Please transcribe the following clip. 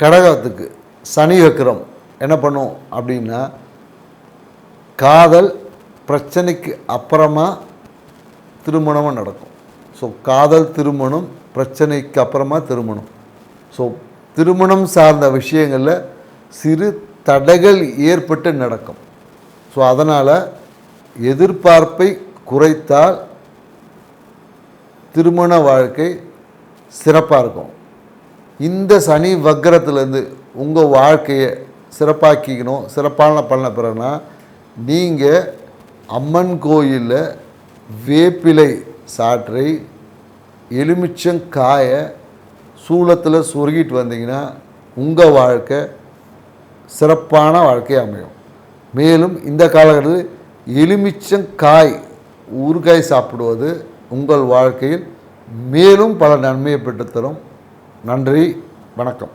கடகத்துக்கு சனி வக்ரம் என்ன பண்ணும் அப்படின்னா, காதல் பிரச்சனைக்கு அப்புறமா திருமணமும் நடக்கும். ஸோ காதல் திருமணம் பிரச்சனைக்கு அப்புறமா திருமணம். ஸோ திருமணம் சார்ந்த விஷயங்களில் சிறு தடைகள் ஏற்பட்டு நடக்கும். ஸோ அதனால் எதிர்பார்ப்பை குறைத்தால் திருமண வாழ்க்கை சிறப்பாக இருக்கும். இந்த சனி வக்ரத்துலேருந்து உங்கள் வாழ்க்கையை சிறப்பாக்கிக்கணும், சிறப்பான பண்ண பிறகுனா நீங்கள் அம்மன் கோயிலில் வேப்பிலை சாற்றை எலுமிச்சங்காயை சூளத்தில் சொருகிட்டு வந்தீங்கன்னா உங்கள் வாழ்க்கை சிறப்பான வாழ்க்கை அமையும். மேலும் இந்த காலகட்டத்தில் எலுமிச்சங்காய் ஊறுகாய் சாப்பிடுவது உங்கள் வாழ்க்கையில் மேலும் பல நன்மையை பெற்றுத்தரும். நன்றி, வணக்கம்.